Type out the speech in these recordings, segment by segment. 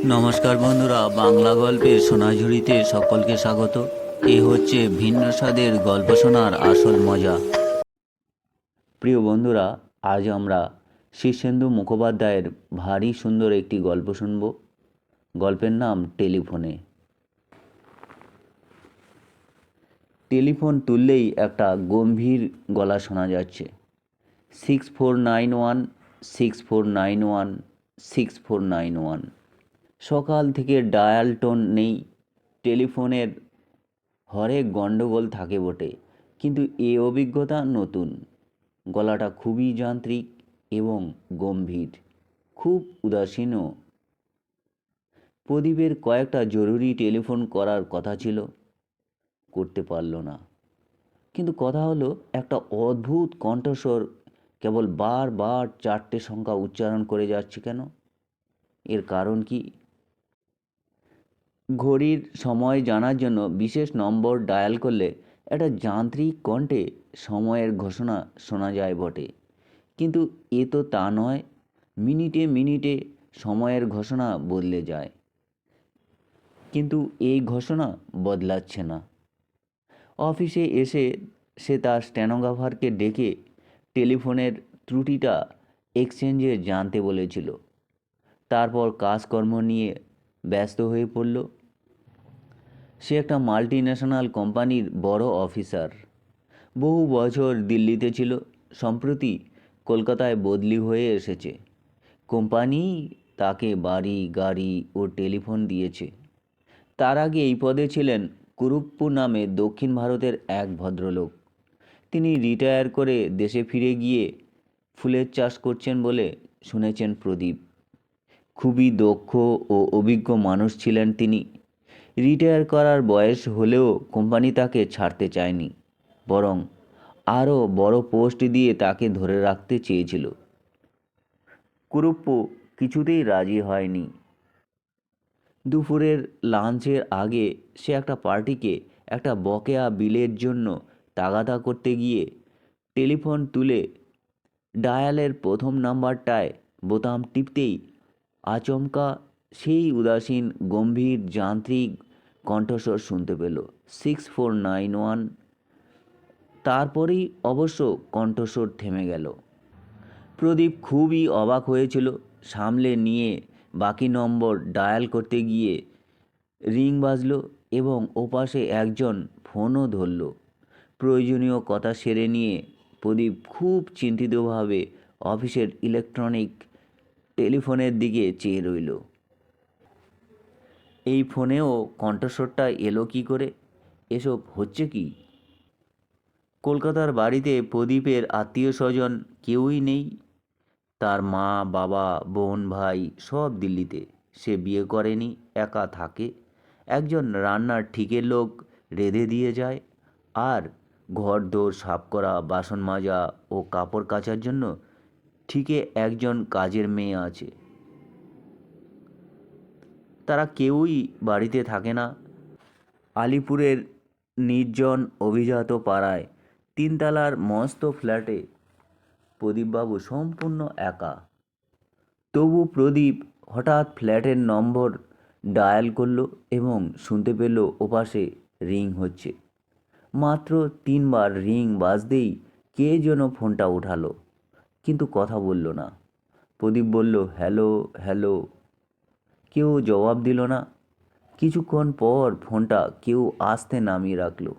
নমস্কার বন্ধুরা, বাংলা গল্পের সোনাঝুরিতে সকলকে স্বাগত। এ হচ্ছে ভিন্ন স্বাদের গল্প শোনার আসল মজা। প্রিয় বন্ধুরা, আজ আমরা শীর্ষেন্দু মুখোপাধ্যায়ের ভারী সুন্দর একটি গল্প শুনব। গল্পের নাম টেলিফোনে। টেলিফোন তুললেই একটা গম্ভীর গলা শোনা যাচ্ছে, 6491 6491 6491। সকাল থেকে ডায়াল টোন নেই। টেলিফোনের হরেক গণ্ডগোল থাকে বটে, কিন্তু এ অভিজ্ঞতা নতুন। গলাটা খুবই যান্ত্রিক এবং গম্ভীর, খুব উদাসীনও। প্রদীপের কয়েকটা জরুরি টেলিফোন করার কথা ছিল, করতে পারল না। কিন্তু কথা হলো, একটা অদ্ভুত কণ্ঠস্বর কেবল বারবার 4টে সংখ্যা উচ্চারণ করে যাচ্ছে কেন? এর কারণ কি? ঘড়ির সময় জানার জন্য বিশেষ নম্বর ডায়াল করলে একটা যান্ত্রিক কণ্ঠে সময়ের ঘোষণা শোনা যায় বটে, কিন্তু এ তো তা নয়। মিনিটে মিনিটে সময়ের ঘোষণা বদলে যায়, কিন্তু এই ঘোষণা বদলাচ্ছে না। অফিসে এসে সে তার স্টেনোগ্রাফারকে ডেকে টেলিফোনের ত্রুটিটা এক্সচেঞ্জে জানতে বলেছিল। তারপর কাজকর্ম নিয়ে ব্যস্ত হয়ে পড়ল। সে একটা মাল্টি ন্যাশনাল কোম্পানির বড় অফিসার। বহু বছর দিল্লিতে ছিল, সম্প্রতি কলকাতায় বদলি হয়ে এসেছে। কোম্পানি তাকে বাড়ি, গাড়ি ও টেলিফোন দিয়েছে। তার আগে এই পদে ছিলেন কুরুপ্পু নামে দক্ষিণ ভারতের এক ভদ্রলোক। তিনি রিটায়ার করে দেশে ফিরে গিয়ে ফুলের চাষ করছেন বলে শুনেছেন প্রদীপ। খুবই দক্ষ ও অভিজ্ঞ মানুষ ছিলেন তিনি। রিটায়ার করার বয়স হলেও কোম্পানি তাকে ছাড়তে চায়নি, বরং আরও বড় পোস্ট দিয়ে তাকে ধরে রাখতে চেয়েছিল। কুরুপ্পু কিছুতেই রাজি হয়নি। দুপুরের লাঞ্চের আগে সে একটা পার্টিকে একটা বকেয়া বিলের জন্য তাগাদা করতে গিয়ে টেলিফোন তুলে ডায়ালের প্রথম নাম্বারটায় বোতাম টিপতেই আচমকা সেই উদাসীন গম্ভীর যান্ত্রিক কণ্ঠস্বর শুনতে পেল, 6491। তারপরেই অবশ্য কণ্ঠস্বর থেমে গেল। প্রদীপ খুবই অবাক হয়েছিল। সামলে নিয়ে বাকি নম্বর ডায়াল করতে গিয়ে রিং বাজলো এবং ওপাশে একজন ফোনও ধরল। প্রয়োজনীয় কথা সেরে নিয়ে প্রদীপ খুব চিন্তিতভাবে অফিসের ইলেকট্রনিক টেলিফোনের দিকে চেয়ে রইল। এই ফোনেও কণ্ঠস্বরটা এলো কী করে? এসব হচ্ছে কি? কলকাতার বাড়িতে প্রদীপের আত্মীয় স্বজন কেউই নেই। তার মা, বাবা, বোন, ভাই সব দিল্লিতে। সে বিয়ে করেনি, একা থাকে। একজন রান্নার ঠিকের লোক রেঁধে দিয়ে যায়, আর ঘরদোর সাফ করা, বাসন মাজা ও কাপড় কাচার জন্য ঠিকে একজন কাজের মেয়ে আছে। তারা কেউই বাড়িতে থাকে না। আলিপুরের নির্জন অভিজাত পাড়ায় তিনতলার মস্ত ফ্ল্যাটে প্রদীপবাবু সম্পূর্ণ একা। তবু প্রদীপ হঠাৎ ফ্ল্যাটের নম্বর ডায়াল করলো এবং শুনতে পেল ওপাশে রিং হচ্ছে। মাত্র 3বার রিং বাজতেই কে যেন ফোনটা উঠালো, কিন্তু কথা বলল না। প্রদীপ বলল, হ্যালো হ্যালো। কেউ জবাব দিল না। কিছুক্ষণ পর ফোনটা কেউ আস্তে নামিয়ে রাখলো।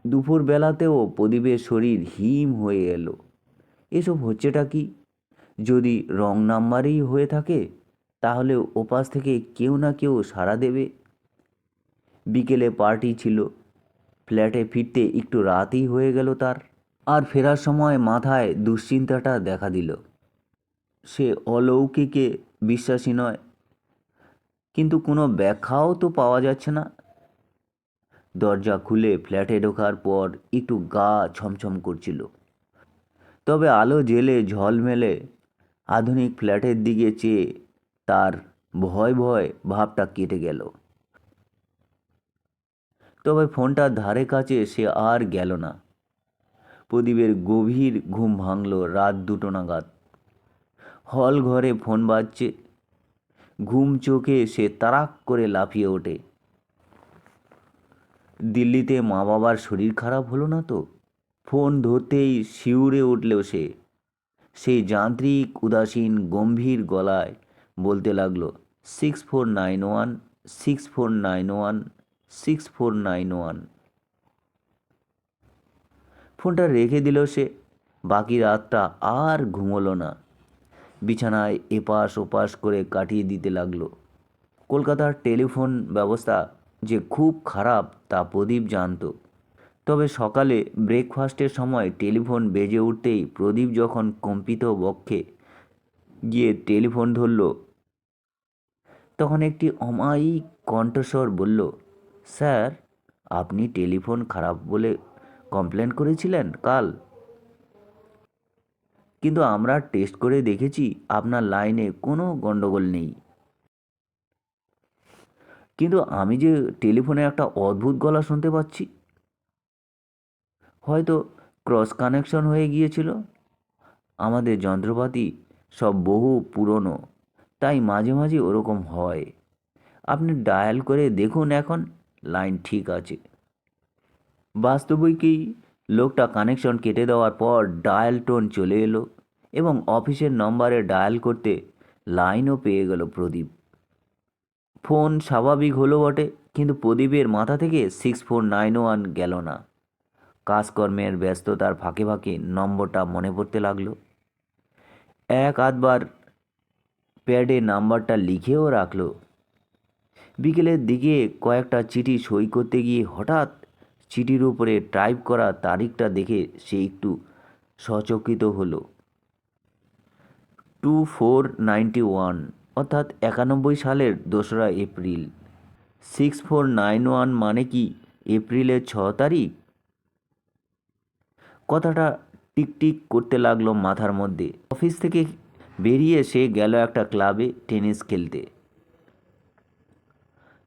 দুপুরবেলাতেও প্রদীপের শরীর হিম হয়ে এলো। এসব হচ্ছেটা কি? যদি রং নাম্বারই হয়ে থাকে, তাহলে ওপাশ থেকে কেউ না কেউ সাড়া দেবে। বিকেলে পার্টি ছিল। ফ্ল্যাটে ফিরতে একটু রাতই হয়ে গেল তার। আর ফেরার সময় মাথায় দুশ্চিন্তাটা দেখা দিল। সে অলৌকিকে বিশ্বাসী নয়, কিন্তু কোনো ব্যাখ্যাও তো পাওয়া যাচ্ছে না। দরজা খুলে ফ্ল্যাটে ঢোকার পর একটু গা ছমছম করছিল। তবে আলো জেলে ঝলমেলে আধুনিক ফ্ল্যাটের দিকে চেয়ে তার ভয় ভয় ভাবটা কেটে গেল। তবে ফোনটার ধারে কাছে সে আর গেল না। প্রদীপের গভীর ঘুম ভাঙল রাত 2টো নাগাদ। হল ঘরে ফোন বাজছে। ঘুম চোখে সে তাড়াক করে লাফিয়ে ওঠে। দিল্লিতে মা বাবার শরীর খারাপ হলো না তো? ফোন ধরতেই শিউরে উঠল সে। সেই যান্ত্রিক উদাসীন গম্ভীর গলায় বলতে লাগলো, 6491, 6491, 6491। ফোনটা রেখে দিল সে। বাকি রাতটা আর ঘুমোলো না। বিছানায় এপাশ ওপাশ করে কাটিয়ে দিতে লাগলো। কলকাতার টেলিফোন ব্যবস্থা যে খুব খারাপ তা প্রদীপ জানত। তবে সকালে ব্রেকফাস্টের সময় টেলিফোন বেজে উঠতেই প্রদীপ যখন কম্পিত বক্ষে গিয়ে টেলিফোন ধরল, তখন একটি অমায়িক কণ্ঠস্বর বলল, স্যার, আপনি টেলিফোন খারাপ বলে কমপ্লেন করেছিলেন কাল, কিন্তু আমরা টেস্ট করে দেখেছি আপনার লাইনে কোনো গণ্ডগোল নেই। কিন্তু আমি যে টেলিফোনে একটা অদ্ভুত গলা শুনতে পাচ্ছি। হয়তো ক্রস কানেকশন হয়ে গিয়েছিল। আমাদের যন্ত্রপাতি সব বহু পুরনো, তাই মাঝে মাঝে ওরকম হয়। আপনি ডায়াল করে দেখুন, এখন লাইন ঠিক আছে। বাস্তবিকই লোকটা কানেকশন কেটে দেওয়ার পর ডায়াল টোন চলে এলো এবং অফিসের নম্বরে ডায়াল করতে লাইনও পেয়ে গেল প্রদীপ। ফোন স্বাভাবিক হলো বটে, কিন্তু প্রদীপের মাথা থেকে 6491 গেল না। কাজকর্মের ব্যস্ততার ফাঁকে ফাঁকে নম্বরটা মনে পড়তে লাগলো। এক আধবার প্যাডে নাম্বারটা লিখেও রাখলো। বিকেলের দিকে কয়েকটা চিঠি সই করতে গিয়ে হঠাৎ চিঠির উপরে টাইপ করা তারিখটা দেখে সে একটু সচকিত হলো। 2491, অর্থাৎ 91 সালের 2রা এপ্রিল। 6491 মানে কি এপ্রিলের 6 তারিখ? কথাটা টিকটিক করতে লাগলো মাথার মধ্যে। অফিস থেকে বেরিয়ে সে গেল একটা ক্লাবে টেনিস খেলতে।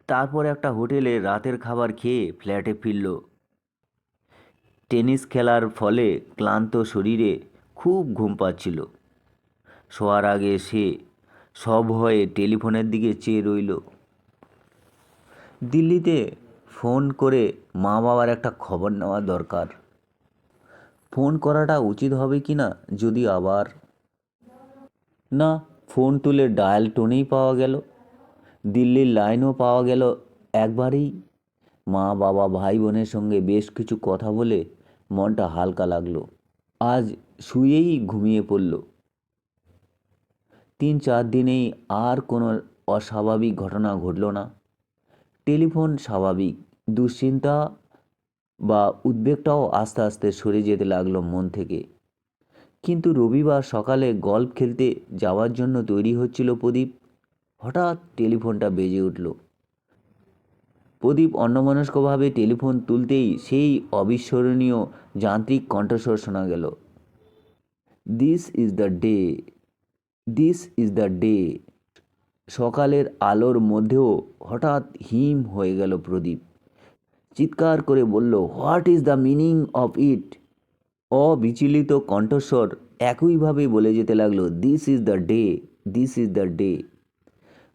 তারপর একটা হোটেলে রাতের খাবার খেয়ে ফ্ল্যাটে ফিরল। টেনিস খেলার ফলে ক্লান্ত শরীরে খুব ঘুম পাচ্ছিল। শোয়ার আগে সে সভয়ে টেলিফোনের দিকে চেয়ে রইল। দিল্লিতে ফোন করে মা বাবার একটা খবর নেওয়া দরকার। ফোন করাটা উচিত হবে কি না যদি আবার না, ফোন তুলে ডায়াল টোনেই পাওয়া গেল। দিল্লির লাইনও পাওয়া গেল একবারেই। মা বাবা ভাই বোনের সঙ্গে বেশ কিছু কথা বলে মনটা হালকা লাগলো। আজ শুয়েই ঘুমিয়ে পড়ল। 3-4 দিনেই আর কোনো অস্বাভাবিক ঘটনা ঘটল না। টেলিফোন স্বাভাবিক, দুশ্চিন্তা বা উদ্বেগটাও আস্তে আস্তে সরে যেতে লাগলো মন থেকে। কিন্তু রবিবার সকালে গল্ফ খেলতে যাওয়ার জন্য তৈরি হচ্ছিল প্রদীপ। হঠাৎ টেলিফোনটা বেজে উঠল। প্রদীপ অন্যমনস্কভাবে টেলিফোন তুলতেই সেই অবিস্মরণীয় যান্ত্রিক কণ্ঠস্বর শোনা গেল, this is the day, this is the day. সকালের আলোর মধ্যেও হঠাৎ হিম হয়ে গেল প্রদীপ। চিৎকার করে বলল, what is the meaning of it? অবিচলিত কণ্ঠস্বর একইভাবে বলে যেতে লাগলো, this is the day, this is the day.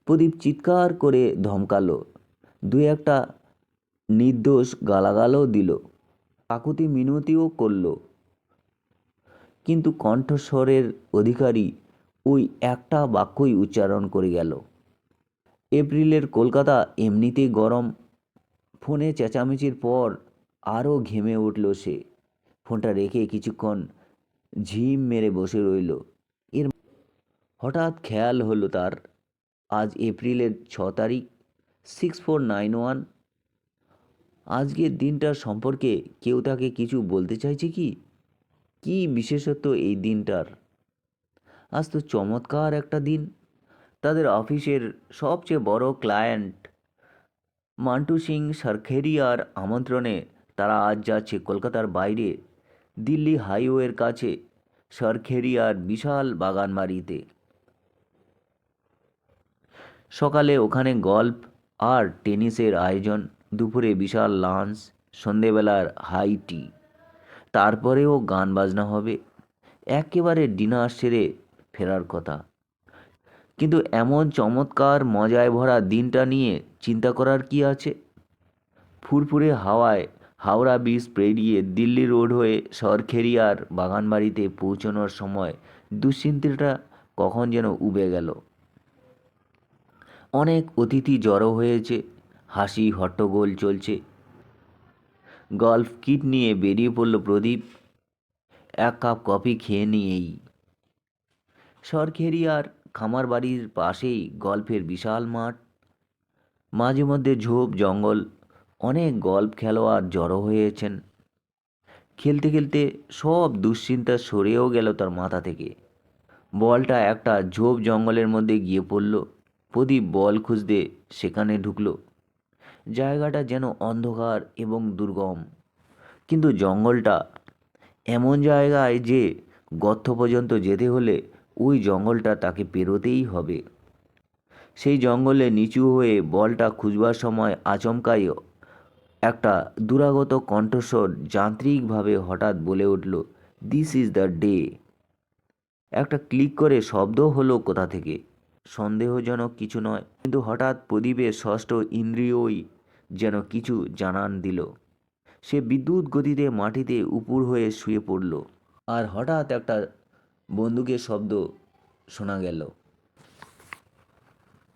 Pradip চিৎকার করে ধমকালো, দু একটা নির্দোষ গালাগালও দিল, কাকুতি মিনতিও করল, কিন্তু কণ্ঠস্বরের অধিকারী ওই একটা বাক্যই উচ্চারণ করে গেল। এপ্রিলের কলকাতা এমনিতেই গরম। ফোনে চেঁচামেচির পর আরও ঘেমে উঠল সে। ফোনটা রেখে কিছুক্ষণ ঝিম মেরে বসে রইল। এর হঠাৎ খেয়াল হলো তার, আজ এপ্রিলের 6 তারিখ, 6491। আজকের দিনটার সম্পর্কে কেউ তাকে কিছু বলতে চাইছে কি? কি বিশেষত্ব এই দিনটার? আজ তো চমৎকার একটা দিন। তাদের অফিসের সবচেয়ে বড় ক্লায়েন্ট মান্টু সিং সারখেরিয়ার আমন্ত্রণে তারা আজ যাচ্ছে কলকাতার বাইরে, দিল্লি হাইওয়ের কাছে সারখেরিয়ার বিশাল বাগানবাড়িতে। সকালে ওখানে গল্ফ আর টেনিসের আয়োজন, দুপুরে বিশাল লাঞ্চ, সন্ধেবেলার হাই টি, তারপরেও গান বাজনা হবে। একেবারে ডিনার সেরে ফেরার কথা। কিন্তু এমন চমৎকার মজায় ভরা দিনটা নিয়ে চিন্তা করার কি আছে? ফুরফুরে হাওয়ায় হাওড়া ব্রিজ পেরিয়ে দিল্লি রোড হয়ে সরখেরিয়ার বাগানবাড়িতে পৌঁছানোর সময় দুশ্চিন্তাটা কখন যেন উবে গেল। অনেক অতিথি জড়ো হয়েছে, হাসি হট্টগোল চলছে। গল্ফ কিট নিয়ে বেরিয়ে পড়ল প্রদীপ। এক কাপ কফি খেয়ে নিয়েই। সরখেরিয়ার খামার বাড়ির পাশেই গল্ফের বিশাল মাঠ, মাঝে মধ্যে ঝোপ জঙ্গল। অনেক গল্ফ খেলোয়াড় জড়ো হয়েছেন। খেলতে খেলতে সব দুশ্চিন্তা সরেও গেল তার মাথা থেকে। বলটা একটা ঝোপ জঙ্গলের মধ্যে গিয়ে পড়ল। প্রদীপ বল খুঁজতে সেখানে ঢুকল। জায়গাটা যেন অন্ধকার এবং দুর্গম, কিন্তু জঙ্গলটা এমন জায়গায় যে গর্ত পর্যন্ত যেতে হলে ওই জঙ্গলটা তাকে পেরোতেই হবে। সেই জঙ্গলে নিচু হয়ে বলটা খুঁজবার সময় আচমকাই একটা দুরাগত কণ্ঠস্বর যান্ত্রিকভাবে হঠাৎ বলে উঠল, দিস ইজ দ্য ডে। একটা ক্লিক করে শব্দ হলো কোথা থেকে। সন্দেহজনক কিছু নয়, কিন্তু হঠাৎ প্রদীপের ষষ্ঠ ইন্দ্রিয়ই যেন কিছু জানান দিল। সে বিদ্যুৎ গতিতে মাটিতে উপুর হয়ে শুয়ে পড়ল। আর হঠাৎ একটা বন্দুকের শব্দ শোনা গেল।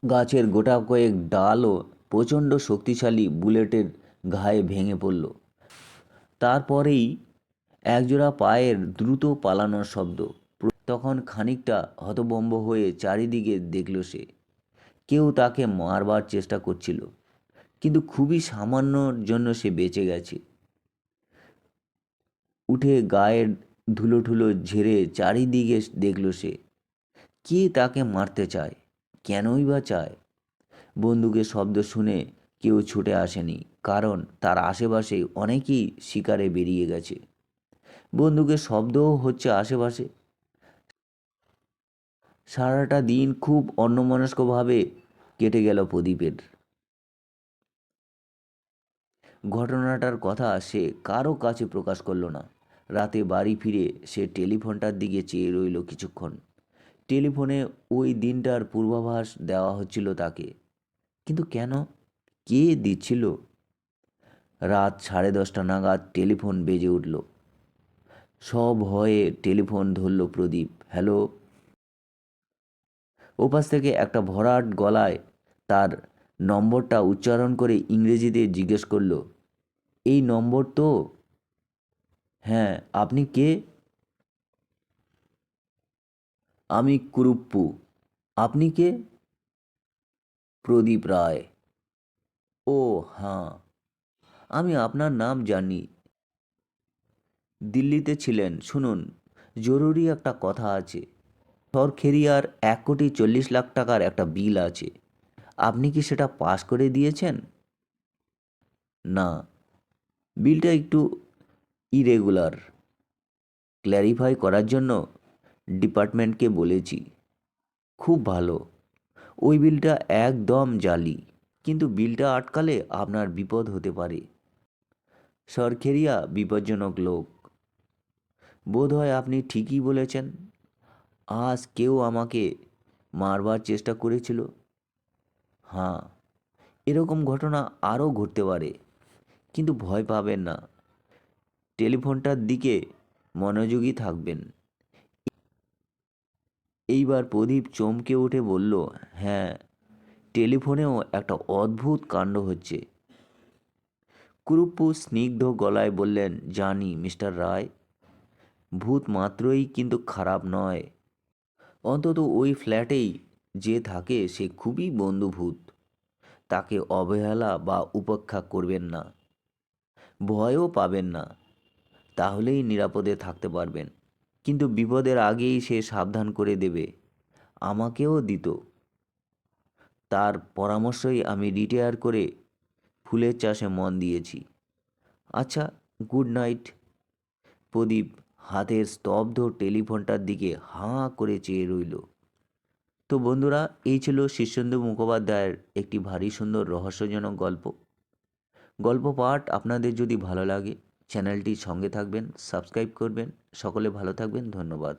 গাছের গোটা কয়েক ডালও প্রচণ্ড শক্তিশালী বুলেটের ঘায়ে ভেঙে পড়ল। তারপরেই একজোড়া পায়ের দ্রুত পালানোর শব্দ। তখন খানিকটা হতভম্ব হয়ে চারিদিকে দেখল সে। কেউ তাকে মারবার চেষ্টা করছিল, কিন্তু খুবই সামান্যর জন্য সে বেঁচে গেছে। উঠে গায়ের ধুলো ঠুলো ঝেড়ে চারিদিকে দেখল সে। কে তাকে মারতে চায়? কেনই বা চায়? বন্দুকের শব্দ শুনে কেউ ছুটে আসেনি, কারণ তার আশেপাশে অনেকেই শিকারে বেরিয়ে গেছে। বন্দুকের শব্দও হচ্ছে আশেপাশে। সারাটা দিন খুব অন্যমনস্কভাবে কেটে গেল প্রদীপের। ঘটনাটার কথা সে কারো কাছে প্রকাশ করল না। রাতে বাড়ি ফিরে সে টেলিফোনটার দিকে চেয়ে রইল কিছুক্ষণ। টেলিফোনে ওই দিনটার পূর্বাভাস দেওয়া হচ্ছিল তাকে, কিন্তু কেন? কে দিচ্ছিল? রাত 10:30 নাগাদ টেলিফোন বেজে উঠল। সব ভয়ে টেলিফোন ধরল প্রদীপ। হ্যালো। ওপাশ থেকে একটা ভরাট গলায় তার নম্বরটা উচ্চারণ করে ইংরেজিতে জিজ্ঞেস করল, এই নম্বর তো? হ্যাঁ, আপনি কে? আমি কুরুপ্পু। আপনি কে? প্রদীপ রায়। ও হ্যাঁ, আমি আপনার নাম জানি। দিল্লিতে ছিলেন। শুনুন, জরুরি একটা কথা আছে। সরখেরিয়ার 1,40,00,000 টাকার একটা বিল আছে। আপনি কি সেটা পাস করে দিয়েছেন? না, বিলটা একটু ইরেগুলার। ক্ল্যারিফাই করার জন্য ডিপার্টমেন্টকে বলেছি। খুব ভালো। ওই বিলটা একদম জালি, কিন্তু বিলটা আটকালে আপনার বিপদ হতে পারে। সরখেরিয়া বিপজ্জনক লোক। বোধহয় আপনি ঠিকই বলেছেন। আজ কেউ আমাকে মারবার চেষ্টা করেছিল। হ্যাঁ, এরকম ঘটনা আরও ঘটতে পারে, কিন্তু ভয় পাবেন না। টেলিফোনটার দিকে মনোযোগী থাকবেন। এইবার প্রদীপ চমকে উঠে বলল, হ্যাঁ, টেলিফোনেও একটা অদ্ভুত কাণ্ড হচ্ছে। কুরুপ্পু স্নিগ্ধ গলায় বললেন, জানি মিস্টার রায়। ভূত মাত্রই কিন্তু খারাপ নয়। অন্তত ওই ফ্ল্যাটেই যে থাকে সে খুবই বন্ধুভূত। তাকে অবহেলা বা উপেক্ষা করবেন না, ভয়ও পাবেন না। তাহলেই নিরাপদে থাকতে পারবেন। কিন্তু বিপদের আগেই সে সাবধান করে দেবে। আমাকেও দিত। তার পরামর্শই আমি রিটায়ার করে ফুলের চাষে মন দিয়েছি। আচ্ছা, গুড নাইট। প্রদীপ হাতের স্তব্ধ টেলিফোনটার দিকে হাঁ করে চেয়ে রইল। তো বন্ধুরা, এই ছিল শীর্ষেন্দু মুখোপাধ্যায়ের একটি ভারী সুন্দর রহস্যজনক গল্প। গল্প পাঠ আপনাদের যদি ভালো লাগে চ্যানেলটির সঙ্গে থাকবেন, সাবস্ক্রাইব করবেন। সকলে ভালো থাকবেন। ধন্যবাদ।